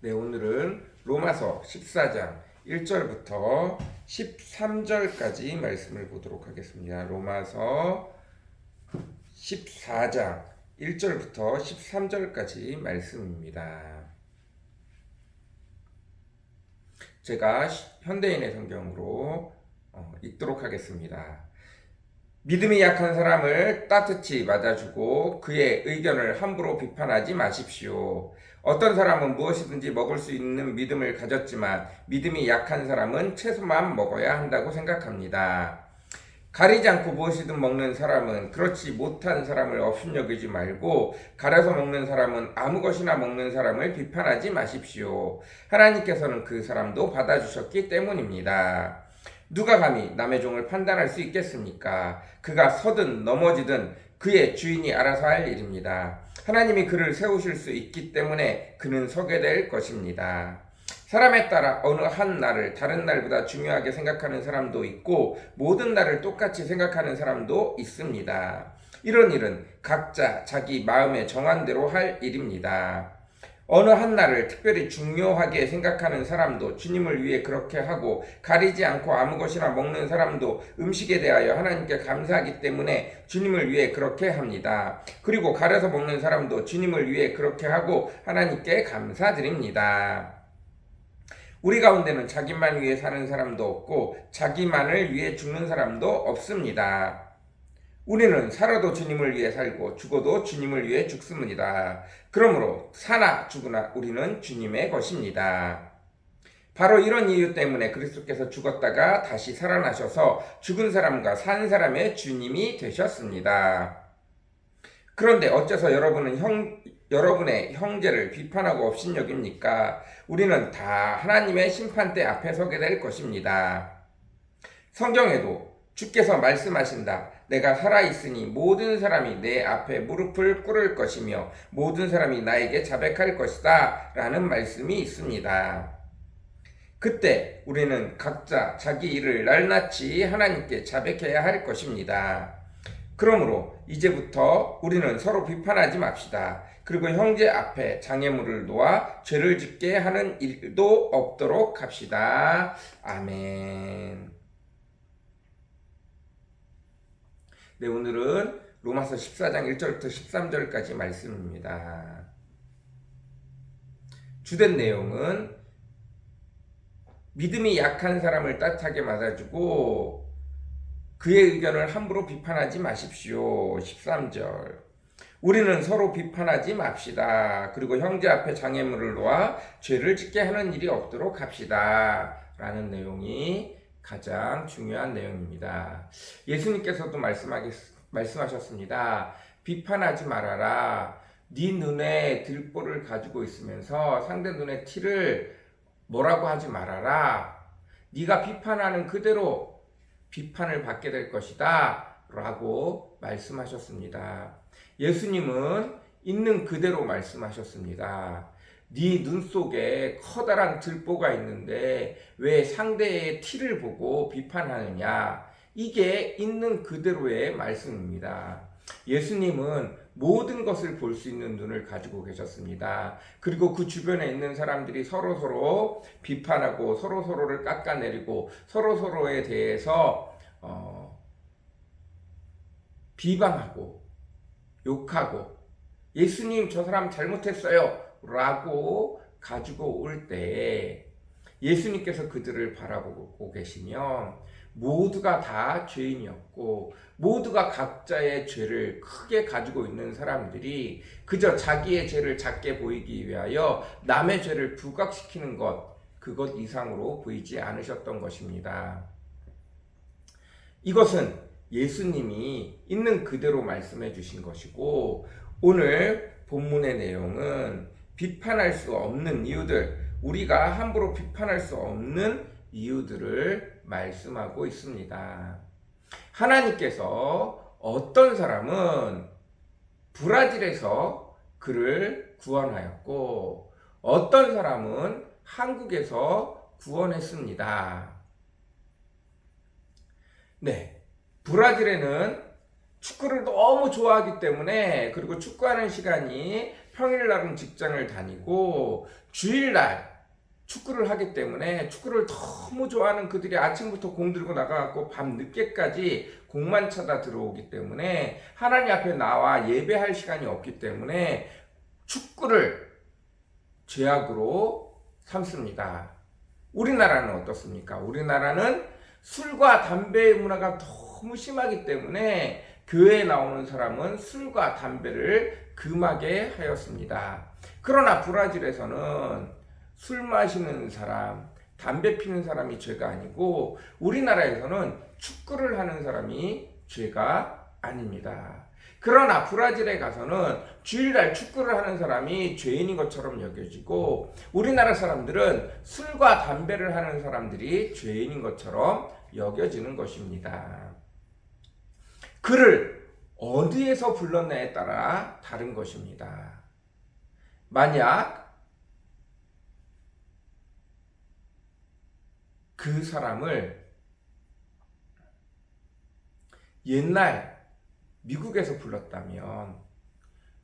네, 오늘은 로마서 14장 1절부터 13절까지 말씀을 보도록 하겠습니다. 로마서 14장 1절부터 13절까지 말씀입니다. 제가 현대인의 성경으로 읽도록 하겠습니다. 믿음이 약한 사람을 따뜻히 맞아주고 그의 의견을 함부로 비판하지 마십시오. 어떤 사람은 무엇이든지 먹을 수 있는 믿음을 가졌지만 믿음이 약한 사람은 채소만 먹어야 한다고 생각합니다. 가리지 않고 무엇이든 먹는 사람은 그렇지 못한 사람을 업신여기지 말고 가려서 먹는 사람은 아무 것이나 먹는 사람을 비판하지 마십시오. 하나님께서는 그 사람도 받아주셨기 때문입니다. 누가 감히 남의 종을 판단할 수 있겠습니까? 그가 서든 넘어지든 그의 주인이 알아서 할 일입니다. 하나님이 그를 세우실 수 있기 때문에 그는 서게 될 것입니다. 사람에 따라 어느 한 날을 다른 날보다 중요하게 생각하는 사람도 있고 모든 날을 똑같이 생각하는 사람도 있습니다. 이런 일은 각자 자기 마음에 정한 대로 할 일입니다. 어느 한 날을 특별히 중요하게 생각하는 사람도 주님을 위해 그렇게 하고 가리지 않고 아무 것이나 먹는 사람도 음식에 대하여 하나님께 감사하기 때문에 주님을 위해 그렇게 합니다. 그리고 가려서 먹는 사람도 주님을 위해 그렇게 하고 하나님께 감사드립니다. 우리 가운데는 자기만 위해 사는 사람도 없고 자기만을 위해 죽는 사람도 없습니다. 우리는 살아도 주님을 위해 살고 죽어도 주님을 위해 죽습니다. 그러므로 사나 죽으나 우리는 주님의 것입니다. 바로 이런 이유 때문에 그리스도께서 죽었다가 다시 살아나셔서 죽은 사람과 산 사람의 주님이 되셨습니다. 그런데 어째서 여러분의 형제를 비판하고 업신여깁니까? 우리는 다 하나님의 심판대 앞에 서게 될 것입니다. 성경에도 주께서 말씀하신다. 내가 살아있으니 모든 사람이 내 앞에 무릎을 꿇을 것이며 모든 사람이 나에게 자백할 것이다 라는 말씀이 있습니다. 그때 우리는 각자 자기 일을 낱낱이 하나님께 자백해야 할 것입니다. 그러므로 이제부터 우리는 서로 비판하지 맙시다. 그리고 형제 앞에 장애물을 놓아 죄를 짓게 하는 일도 없도록 합시다. 아멘. 네, 오늘은 로마서 14장 1절부터 13절까지 말씀입니다. 주된 내용은 믿음이 약한 사람을 따뜻하게 맞아주고 그의 의견을 함부로 비판하지 마십시오. 13절. 우리는 서로 비판하지 맙시다. 그리고 형제 앞에 장애물을 놓아 죄를 짓게 하는 일이 없도록 합시다. 라는 내용이 가장 중요한 내용입니다. 예수님께서도 말씀하셨습니다. 비판하지 말아라. 네 눈에 들보를 가지고 있으면서 상대 눈에 티를 뭐라고 하지 말아라. 네가 비판하는 그대로 비판을 받게 될 것이다 라고 말씀하셨습니다. 예수님은 있는 그대로 말씀하셨습니다. 네 눈 속에 커다란 들보가 있는데 왜 상대의 티를 보고 비판하느냐? 이게 있는 그대로의 말씀입니다. 예수님은 모든 것을 볼 수 있는 눈을 가지고 계셨습니다. 그리고 그 주변에 있는 사람들이 서로서로 비판하고 서로서로를 깎아내리고 서로서로에 대해서 비방하고 욕하고 예수님 저 사람 잘못했어요 라고 가지고 올 때 예수님께서 그들을 바라보고 계시면 모두가 다 죄인이었고 모두가 각자의 죄를 크게 가지고 있는 사람들이 그저 자기의 죄를 작게 보이기 위하여 남의 죄를 부각시키는 그것 이상으로 보이지 않으셨던 것입니다. 이것은 예수님이 있는 그대로 말씀해 주신 것이고 오늘 본문의 내용은 비판할 수 없는 이유들, 우리가 함부로 비판할 수 없는 이유들을 말씀하고 있습니다. 하나님께서 어떤 사람은 브라질에서 그를 구원하였고 어떤 사람은 한국에서 구원했습니다. 네, 브라질에는 축구를 너무 좋아하기 때문에 그리고 축구하는 시간이 평일날은 직장을 다니고 주일날 축구를 하기 때문에 축구를 너무 좋아하는 그들이 아침부터 공 들고 나가갖고 밤 늦게까지 공만 찾아 들어오기 때문에 하나님 앞에 나와 예배할 시간이 없기 때문에 축구를 죄악으로 삼습니다. 우리나라는 어떻습니까? 우리나라는 술과 담배의 문화가 너무 심하기 때문에 교회에 나오는 사람은 술과 담배를 금하게 하였습니다. 그러나 브라질에서는 술 마시는 사람, 담배 피는 사람이 죄가 아니고 우리나라에서는 축구를 하는 사람이 죄가 아닙니다. 그러나 브라질에 가서는 주일날 축구를 하는 사람이 죄인인 것처럼 여겨지고 우리나라 사람들은 술과 담배를 하는 사람들이 죄인인 것처럼 여겨지는 것입니다. 그를 어디에서 불렀냐에 따라 다른 것입니다. 만약 그 사람을 옛날 미국에서 불렀다면,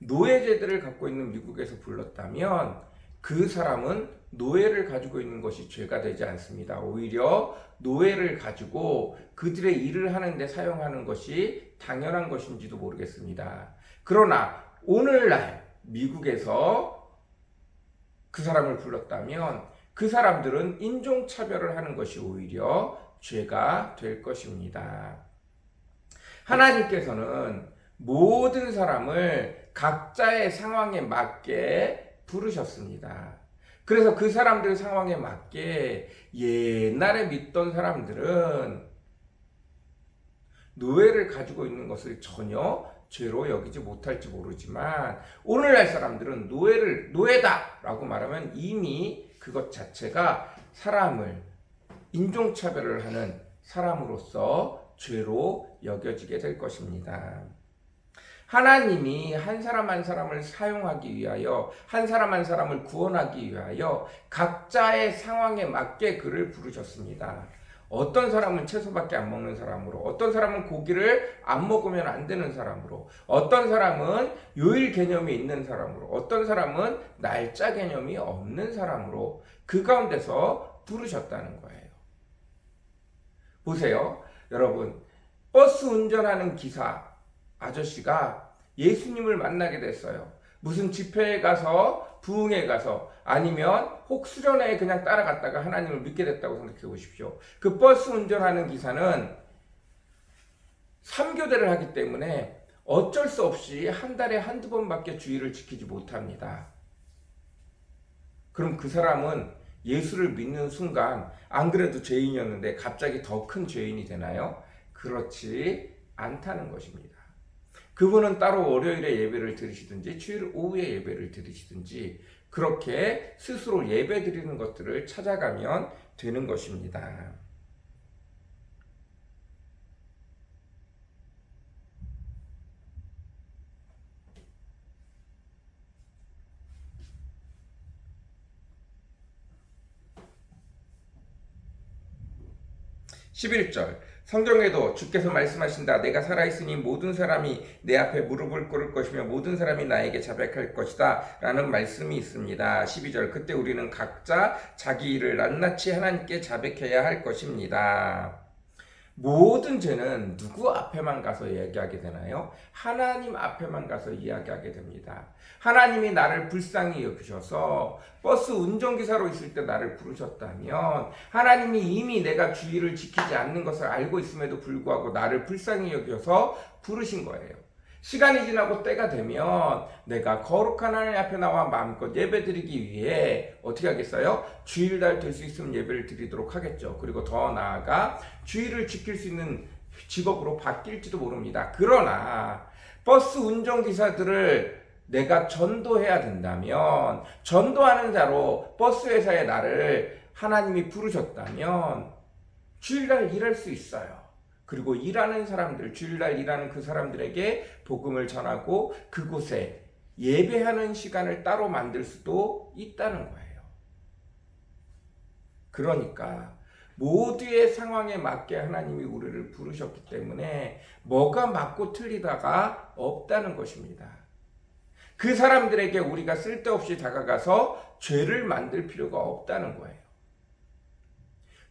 노예제들을 갖고 있는 미국에서 불렀다면 그 사람은 노예를 가지고 있는 것이 죄가 되지 않습니다. 오히려 노예를 가지고 그들의 일을 하는 데 사용하는 것이 당연한 것인지도 모르겠습니다. 그러나 오늘날 미국에서 그 사람을 불렀다면 그 사람들은 인종차별을 하는 것이 오히려 죄가 될 것입니다. 하나님께서는 모든 사람을 각자의 상황에 맞게 부르셨습니다. 그래서 그 사람들 상황에 맞게 옛날에 믿던 사람들은 노예를 가지고 있는 것을 전혀 죄로 여기지 못할지 모르지만 오늘날 사람들은 노예다라고 말하면 이미 그것 자체가 사람을 인종차별을 하는 사람으로서 죄로 여겨지게 될 것입니다. 하나님이 한 사람 한 사람을 사용하기 위하여, 한 사람 한 사람을 구원하기 위하여 각자의 상황에 맞게 그를 부르셨습니다. 어떤 사람은 채소밖에 안 먹는 사람으로, 어떤 사람은 고기를 안 먹으면 안 되는 사람으로, 어떤 사람은 요일 개념이 있는 사람으로, 어떤 사람은 날짜 개념이 없는 사람으로 그 가운데서 부르셨다는 거예요. 보세요. 여러분, 버스 운전하는 기사 아저씨가 예수님을 만나게 됐어요. 무슨 집회에 가서, 부흥에 가서, 아니면 혹 수련회에 그냥 따라갔다가 하나님을 믿게 됐다고 생각해 보십시오. 그 버스 운전하는 기사는 3교대를 하기 때문에 어쩔 수 없이 한 달에 한두 번밖에 주일을 지키지 못합니다. 그럼 그 사람은 예수를 믿는 순간 안 그래도 죄인이었는데 갑자기 더 큰 죄인이 되나요? 그렇지 않다는 것입니다. 그분은 따로 월요일에 예배를 드리시든지 주일 오후에 예배를 드리시든지 그렇게 스스로 예배 드리는 것들을 찾아가면 되는 것입니다. (11절) 성경에도 주께서 말씀하신다. 내가 살아있으니 모든 사람이 내 앞에 무릎을 꿇을 것이며 모든 사람이 나에게 자백할 것이다 라는 말씀이 있습니다. 12절 그때 우리는 각자 자기 일을 낱낱이 하나님께 자백해야 할 것입니다. 모든 죄는 누구 앞에만 가서 이야기하게 되나요? 하나님 앞에만 가서 이야기하게 됩니다. 하나님이 나를 불쌍히 여기셔서 버스 운전기사로 있을 때 나를 부르셨다면 하나님이 이미 내가 주의를 지키지 않는 것을 알고 있음에도 불구하고 나를 불쌍히 여겨서 부르신 거예요. 시간이 지나고 때가 되면 내가 거룩한 하나님 앞에 나와 마음껏 예배드리기 위해 어떻게 하겠어요? 주일날 될 수 있으면 예배를 드리도록 하겠죠. 그리고 더 나아가 주일을 지킬 수 있는 직업으로 바뀔지도 모릅니다. 그러나 버스 운전기사들을 내가 전도해야 된다면, 전도하는 자로 버스 회사에 나를 하나님이 부르셨다면 주일날 일할 수 있어요. 그리고 일하는 사람들, 주일날 일하는 그 사람들에게 복음을 전하고 그곳에 예배하는 시간을 따로 만들 수도 있다는 거예요. 그러니까 모두의 상황에 맞게 하나님이 우리를 부르셨기 때문에 뭐가 맞고 틀리다가 없다는 것입니다. 그 사람들에게 우리가 쓸데없이 다가가서 죄를 만들 필요가 없다는 거예요.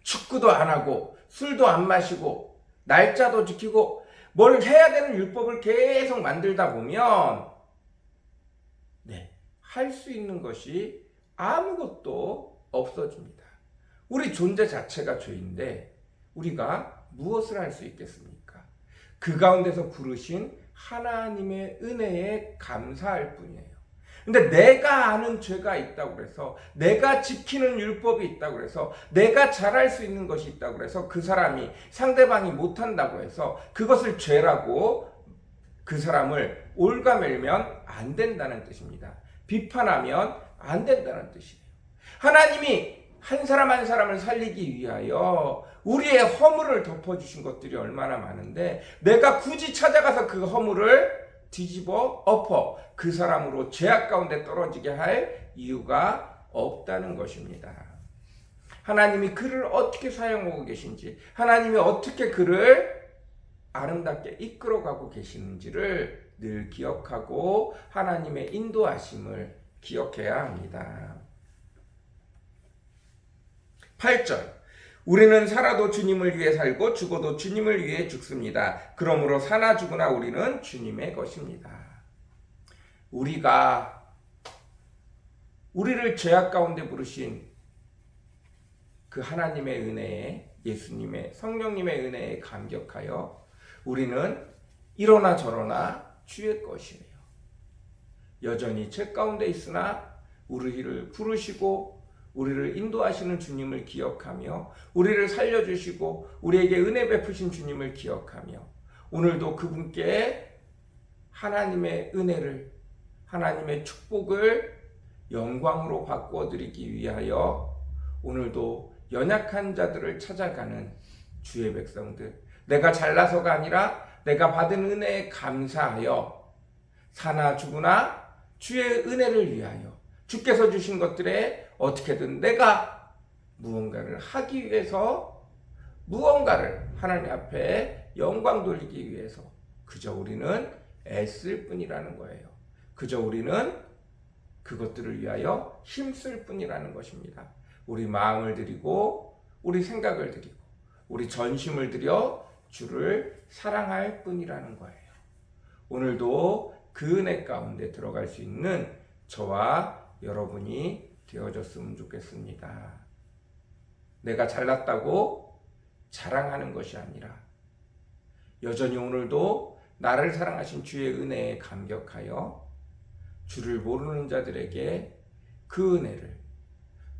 축구도 안 하고 술도 안 마시고 날짜도 지키고 뭘 해야 되는 율법을 계속 만들다 보면 할 수 있는 것이 아무것도 없어집니다. 우리 존재 자체가 죄인데 우리가 무엇을 할 수 있겠습니까? 그 가운데서 부르신 하나님의 은혜에 감사할 뿐이에요. 근데 내가 아는 죄가 있다고 해서, 내가 지키는 율법이 있다고 해서, 내가 잘할 수 있는 것이 있다고 해서 그 사람이, 상대방이 못한다고 해서 그것을 죄라고 그 사람을 올가매면 안 된다는 뜻입니다. 비판하면 안 된다는 뜻이에요. 하나님이 한 사람 한 사람을 살리기 위하여 우리의 허물을 덮어주신 것들이 얼마나 많은데 내가 굳이 찾아가서 그 허물을 뒤집어 엎어 그 사람으로 죄악 가운데 떨어지게 할 이유가 없다는 것입니다. 하나님이 그를 어떻게 사용하고 계신지, 하나님이 어떻게 그를 아름답게 이끌어가고 계시는지를 늘 기억하고 하나님의 인도하심을 기억해야 합니다. 8절, 우리는 살아도 주님을 위해 살고 죽어도 주님을 위해 죽습니다. 그러므로 사나 죽으나 우리는 주님의 것입니다. 우리를 죄악 가운데 부르신 그 하나님의 은혜에, 예수님의 성령님의 은혜에 감격하여 우리는 이러나 저러나 주의 것이에요. 여전히 죄 가운데 있으나 우리를 부르시고 우리를 인도하시는 주님을 기억하며 우리를 살려주시고 우리에게 은혜 베푸신 주님을 기억하며 오늘도 그분께 하나님의 은혜를, 하나님의 축복을 영광으로 바꾸어 드리기 위하여 오늘도 연약한 자들을 찾아가는 주의 백성들, 내가 잘나서가 아니라 내가 받은 은혜에 감사하여 사나 죽으나 주의 은혜를 위하여 주께서 주신 것들에 어떻게든 내가 무언가를 하기 위해서, 무언가를 하나님 앞에 영광 돌리기 위해서 그저 우리는 애쓸 뿐이라는 거예요. 그저 우리는 그것들을 위하여 힘쓸 뿐이라는 것입니다. 우리 마음을 드리고 우리 생각을 드리고 우리 전심을 드려 주를 사랑할 뿐이라는 거예요. 오늘도 그 은혜 가운데 들어갈 수 있는 저와 여러분이 되어졌으면 좋겠습니다. 내가 잘났다고 자랑하는 것이 아니라 여전히 오늘도 나를 사랑하신 주의 은혜에 감격하여 주를 모르는 자들에게 그 은혜를,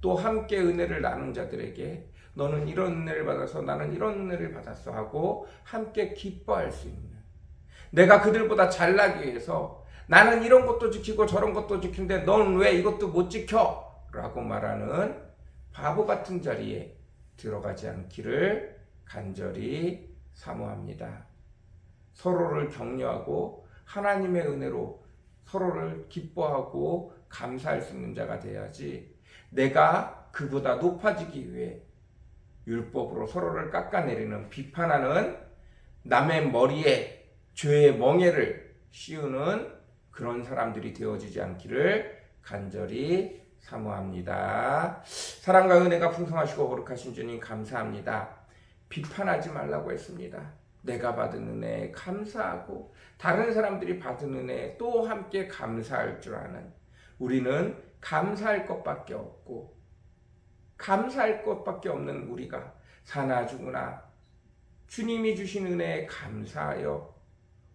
또 함께 은혜를 나눈 자들에게 너는 이런 은혜를 받아서 나는 이런 은혜를 받았어 하고 함께 기뻐할 수 있는, 내가 그들보다 잘나기 위해서 나는 이런 것도 지키고 저런 것도 지키는데 넌 왜 이것도 못 지켜? 라고 말하는 바보 같은 자리에 들어가지 않기를 간절히 사모합니다. 서로를 격려하고 하나님의 은혜로 서로를 기뻐하고 감사할 수 있는 자가 돼야지, 내가 그보다 높아지기 위해 율법으로 서로를 깎아내리는, 비판하는, 남의 머리에 죄의 멍에를 씌우는 그런 사람들이 되어지지 않기를 간절히 사모합니다. 사랑과 은혜가 풍성하시고 거룩하신 주님 감사합니다. 비판하지 말라고 했습니다. 내가 받은 은혜에 감사하고 다른 사람들이 받은 은혜에 또 함께 감사할 줄 아는, 우리는 감사할 것밖에 없고 감사할 것밖에 없는 우리가 사나 죽으나 주님이 주신 은혜에 감사하여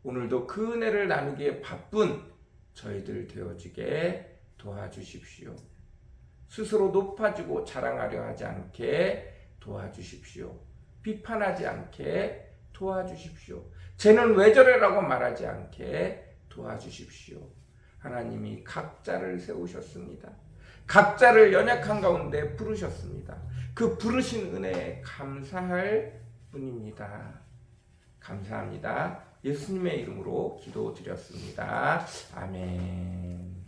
오늘도 그 은혜를 나누기에 바쁜 저희들 되어지게 도와주십시오. 스스로 높아지고 자랑하려 하지 않게 도와주십시오. 비판하지 않게 도와주십시오. 쟤는 왜 저래라고 말하지 않게 도와주십시오. 하나님이 각자를 세우셨습니다. 각자를 연약한 가운데 부르셨습니다. 그 부르신 은혜에 감사할 뿐입니다. 감사합니다. 예수님의 이름으로 기도드렸습니다. 아멘.